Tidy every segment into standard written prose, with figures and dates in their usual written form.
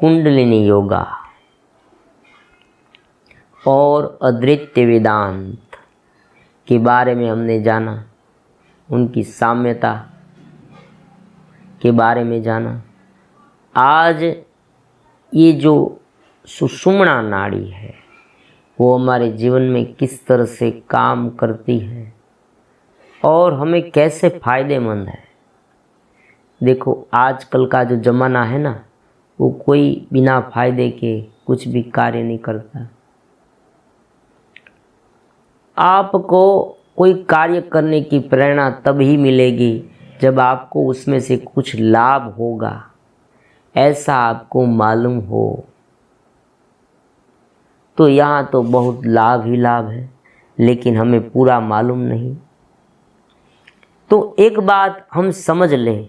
कुंडलिनी योगा और अद्वैत वेदांत के बारे में हमने जाना, उनकी साम्यता के बारे में जाना। आज ये जो सुषुम्ना नाड़ी है वो हमारे जीवन में किस तरह से काम करती है और हमें कैसे फ़ायदेमंद है। देखो, आजकल का जो ज़माना है ना, वो कोई बिना फायदे के कुछ भी कार्य नहीं करता। आपको कोई कार्य करने की प्रेरणा तभी मिलेगी जब आपको उसमें से कुछ लाभ होगा, ऐसा आपको मालूम हो। तो यहाँ तो बहुत लाभ ही लाभ है, लेकिन हमें पूरा मालूम नहीं। तो एक बात हम समझ लें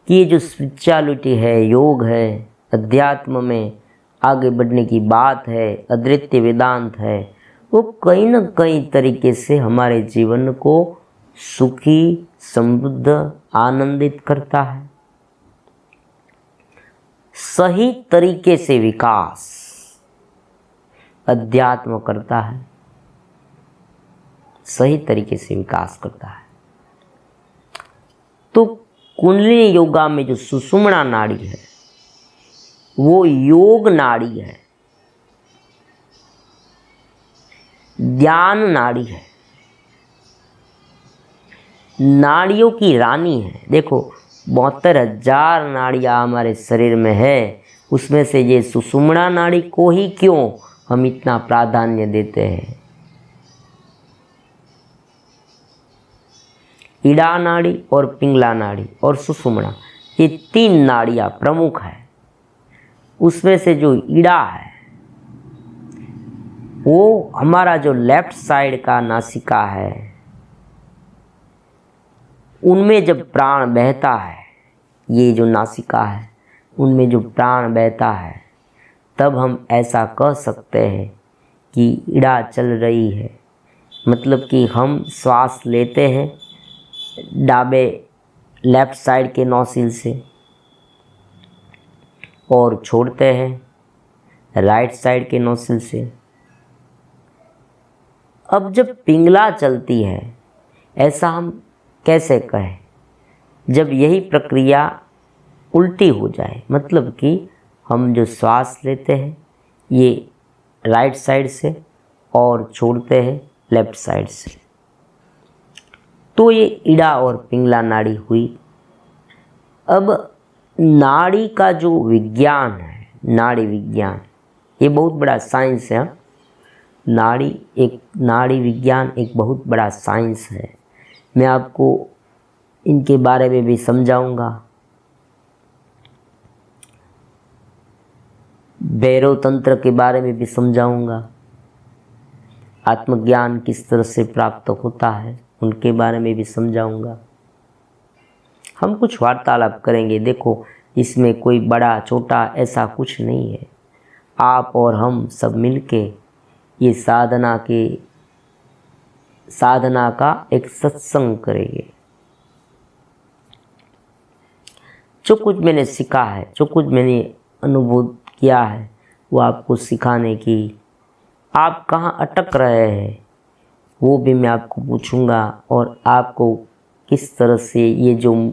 कि ये जो स्पिरिचुअलिटी है, योग है, अध्यात्म में आगे बढ़ने की बात है, अद्वैत वेदांत है, वो कहीं न कहीं तरीके से हमारे जीवन को सुखी, समृद्ध, आनंदित करता है। सही तरीके से विकास अध्यात्म करता है, सही तरीके से विकास करता है। तो कुंडलिनी योगा में जो सुषुम्ना नाड़ी है वो योग नाड़ी है, ध्यान नाड़ी है, नाड़ियों की रानी है। देखो, 72,000 नाड़ियाँ हमारे शरीर में है, उसमें से ये सुषुम्ना नाड़ी को ही क्यों हम इतना प्राधान्य देते हैं। इड़ा नाड़ी और पिंगला नाड़ी और सुषुम्ना, ये 3 नाड़ियाँ प्रमुख है। उसमें से जो इड़ा है वो हमारा जो लेफ्ट साइड का नासिका है, उनमें जब प्राण बहता है, ये जो नासिका है उनमें जो प्राण बहता है, तब हम ऐसा कह सकते हैं कि इड़ा चल रही है। मतलब कि हम श्वास लेते हैं डाबे लेफ्ट साइड के नौसिल से और छोड़ते हैं राइट साइड के नौसिल से। अब जब पिंगला चलती है, ऐसा हम कैसे कहें जब यही प्रक्रिया उल्टी हो जाए। मतलब कि हम जो श्वास लेते हैं ये राइट साइड से और छोड़ते हैं लेफ्ट साइड से, तो ये इड़ा और पिंगला नाड़ी हुई। अब नाड़ी का जो विज्ञान है, नाड़ी विज्ञान, ये बहुत बड़ा साइंस है। नाड़ी विज्ञान एक बहुत बड़ा साइंस है। मैं आपको इनके बारे में भी समझाऊंगा। भैरव तंत्र के बारे में भी समझाऊंगा। आत्मज्ञान किस तरह से प्राप्त होता है उनके बारे में भी समझाऊंगा। हम कुछ वार्तालाप करेंगे। देखो, इसमें कोई बड़ा छोटा ऐसा कुछ नहीं है। आप और हम सब मिलके ये साधना का एक सत्संग करेंगे। जो कुछ मैंने सीखा है, जो कुछ मैंने अनुभव किया है, वो आपको सिखाने की। आप कहाँ अटक रहे हैं वो भी मैं आपको पूछूंगा, और आपको किस तरह से ये जो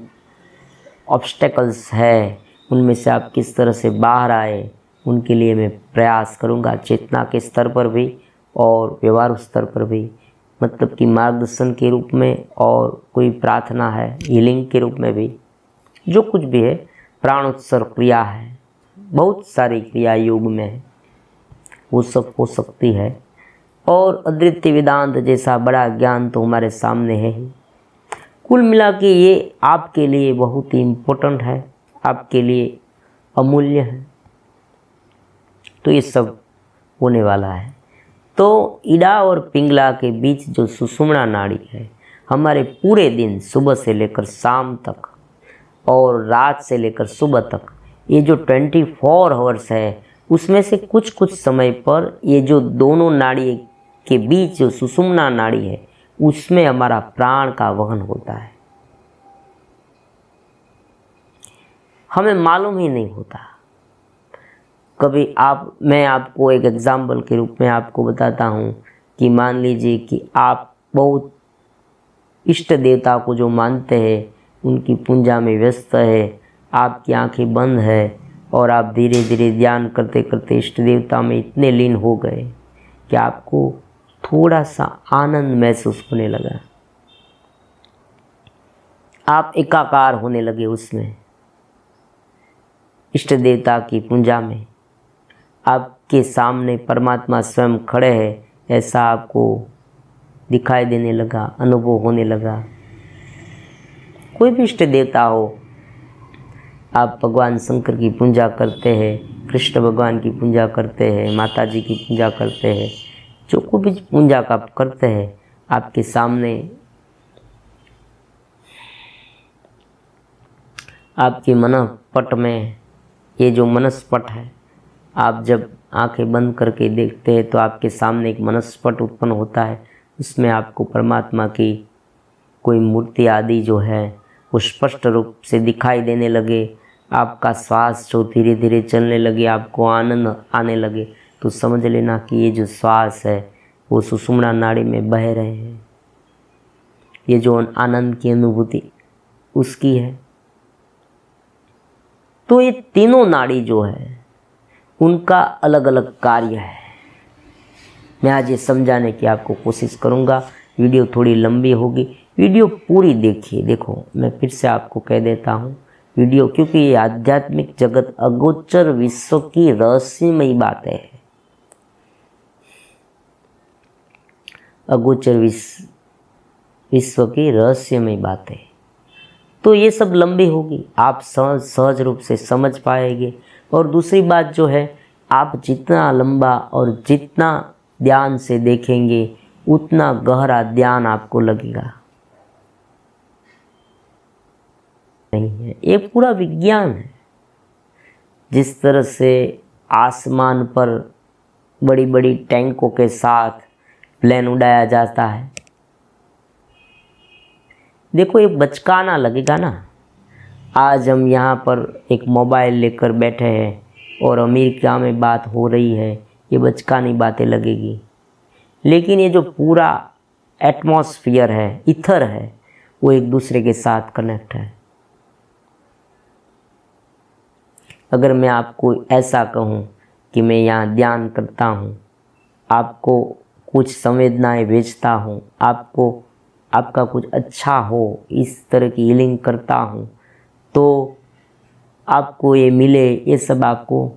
ऑब्स्टेकल्स है उनमें से आप किस तरह से बाहर आए, उनके लिए मैं प्रयास करूंगा, चेतना के स्तर पर भी और व्यवहार स्तर पर भी। मतलब कि मार्गदर्शन के रूप में और कोई प्रार्थना है, हीलिंग के रूप में भी, जो कुछ भी है, प्राणोत्सर्ग क्रिया है, बहुत सारी क्रिया योग में है, वो सब हो सकती है। और अद्वैत वेदांत जैसा बड़ा ज्ञान तो हमारे सामने है ही। कुल मिला के ये आपके लिए बहुत ही इम्पोर्टेंट है, आपके लिए अमूल्य है। तो ये सब होने वाला है। तो इड़ा और पिंगला के बीच जो सुषुम्ना नाड़ी है, हमारे पूरे दिन सुबह से लेकर शाम तक और रात से लेकर सुबह तक, ये जो 24 आवर्स है, उसमें से कुछ कुछ समय पर ये जो दोनों नाड़ी के बीच जो सुषुम्ना नाड़ी है, उसमें हमारा प्राण का वहन होता है। हमें मालूम ही नहीं होता। मैं आपको एक एग्जाम्पल के रूप में आपको बताता हूँ कि मान लीजिए कि आप बहुत इष्ट देवता को जो मानते हैं उनकी पूजा में व्यस्त है, आपकी आंखें बंद है और आप धीरे धीरे ध्यान करते करते इष्ट देवता में इतने लीन हो गए कि आपको थोड़ा सा आनंद महसूस होने लगा, आप एकाकार होने लगे उसमें, इष्ट देवता की पूजा में। आपके सामने परमात्मा स्वयं खड़े हैं ऐसा आपको दिखाई देने लगा, अनुभव होने लगा। कोई भी इष्ट देवता हो, आप भगवान शंकर की पूजा करते हैं, कृष्ण भगवान की पूजा करते हैं, माता जी की पूजा करते हैं, जो कोई भी पूजा का आप करते हैं, आपके सामने आपके मनःपट में ये जो मनस्पट है, आप जब आंखें बंद करके देखते हैं तो आपके सामने एक मनस्पट उत्पन्न होता है। उसमें आपको परमात्मा की कोई मूर्ति आदि जो है वो स्पष्ट रूप से दिखाई देने लगे। आपका श्वास जो धीरे धीरे चलने लगे, आपको आनंद आने लगे, तो समझ लेना कि ये जो श्वास है वो सुषुम्ना नाड़ी में बह रहे हैं। ये जो आनंद की अनुभूति उसकी है। तो ये तीनों नाड़ी जो है उनका अलग अलग कार्य है। मैं आज ये समझाने की आपको कोशिश करूँगा। वीडियो थोड़ी लंबी होगी, वीडियो पूरी देखिए। देखो, मैं फिर से आपको कह देता हूँ वीडियो, क्योंकि ये आध्यात्मिक जगत अगोचर विश्व की रहस्यमयी बातें है। अगोचर विश्व की रहस्यमयी बातें, तो ये सब लंबी होगी, आप सहज रूप से समझ पाएंगे। और दूसरी बात जो है, आप जितना लंबा और जितना ध्यान से देखेंगे उतना गहरा ध्यान आपको लगेगा। नहीं है, ये पूरा विज्ञान है। जिस तरह से आसमान पर बड़ी बड़ी टैंकों के साथ प्लेन उड़ाया जाता है, देखो ये बचकाना लगेगा ना। आज हम यहाँ पर एक मोबाइल लेकर बैठे हैं और अमेरिका में बात हो रही है, ये बचकानी बातें लगेगी। लेकिन ये जो पूरा एटमॉस्फेयर है, ईथर है, वो एक दूसरे के साथ कनेक्ट है। अगर मैं आपको ऐसा कहूँ कि मैं यहाँ ध्यान करता हूँ, आपको कुछ संवेदनाएं भेजता हूँ, आपका कुछ अच्छा हो, इस तरह की हीलिंग करता हूँ, तो आपको ये मिले, ये सब आपको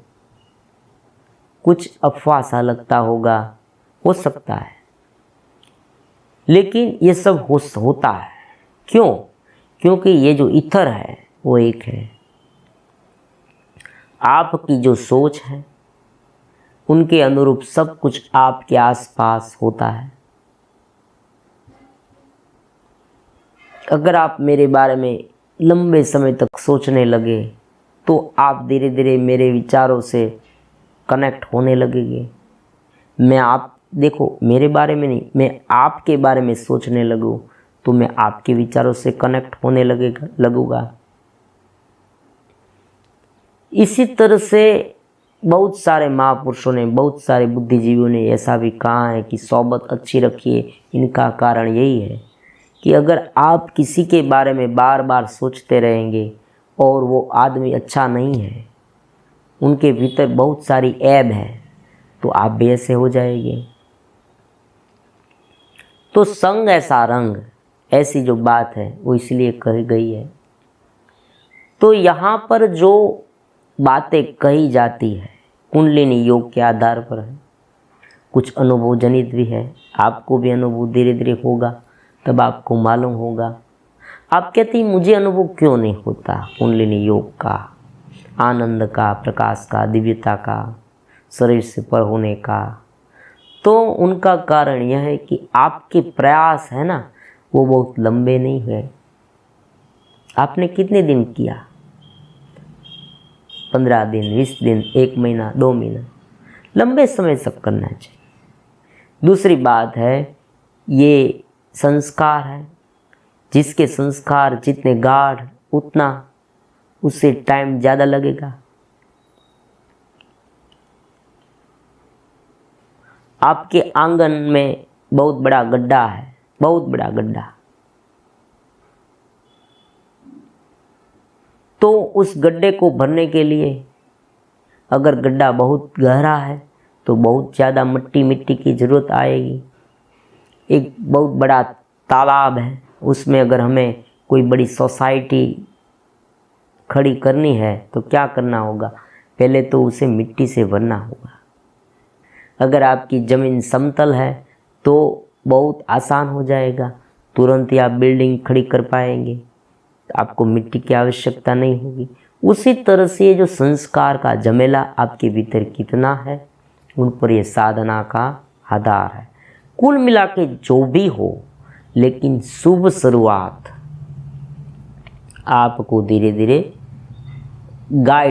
कुछ अफवाह सा लगता होगा, हो सकता है। लेकिन ये सब होता है। क्यों? क्योंकि ये जो ईथर है वो एक है। आपकी जो सोच है उनके अनुरूप सब कुछ आपके आसपास होता है। अगर आप मेरे बारे में लंबे समय तक सोचने लगे तो आप धीरे धीरे मेरे विचारों से कनेक्ट होने लगेंगे। देखो, मेरे बारे में नहीं, मैं आपके बारे में सोचने लगूँ तो मैं आपके विचारों से कनेक्ट होने लगूँगा। इसी तरह से बहुत सारे महापुरुषों ने, बहुत सारे बुद्धिजीवियों ने ऐसा भी कहा है कि सोबत अच्छी रखिए। इनका कारण यही है कि अगर आप किसी के बारे में बार बार सोचते रहेंगे और वो आदमी अच्छा नहीं है, उनके भीतर बहुत सारी ऐब है, तो आप भी ऐसे हो जाएंगे। तो संग ऐसा रंग, ऐसी जो बात है वो इसलिए कही गई है। तो यहाँ पर जो बातें कही जाती है कुंडलिनी योग के आधार पर है, कुछ अनुभव जनित भी है। आपको भी अनुभव धीरे धीरे होगा, तब आपको मालूम होगा। आप कहते हैं मुझे अनुभव क्यों नहीं होता कुंडलिनी योग का, आनंद का, प्रकाश का, दिव्यता का, शरीर से पर होने का। तो उनका कारण यह है कि आपके प्रयास है ना, वो बहुत लंबे नहीं है। आपने कितने दिन किया? 15 दिन, 20 दिन, 1 महीना, 2 महीना, लंबे समय सब करना चाहिए। दूसरी बात है, ये संस्कार है। जिसके संस्कार जितने गाढ़, उतना उससे टाइम ज़्यादा लगेगा। आपके आंगन में बहुत बड़ा गड्ढा है, बहुत बड़ा गड्ढा, तो उस गड्ढे को भरने के लिए अगर गड्ढा बहुत गहरा है तो बहुत ज़्यादा मिट्टी की ज़रूरत आएगी। एक बहुत बड़ा तालाब है, उसमें अगर हमें कोई बड़ी सोसाइटी खड़ी करनी है तो क्या करना होगा, पहले तो उसे मिट्टी से भरना होगा। अगर आपकी ज़मीन समतल है तो बहुत आसान हो जाएगा, तुरंत ही आप बिल्डिंग खड़ी कर पाएंगे, आपको मिट्टी की आवश्यकता नहीं होगी। उसी तरह से ये जो संस्कार का झमेला आपके भीतर कितना है, उन पर ये साधना का आधार है। कुल मिला के जो भी हो, लेकिन शुभ शुरुआत आपको धीरे धीरे गाइड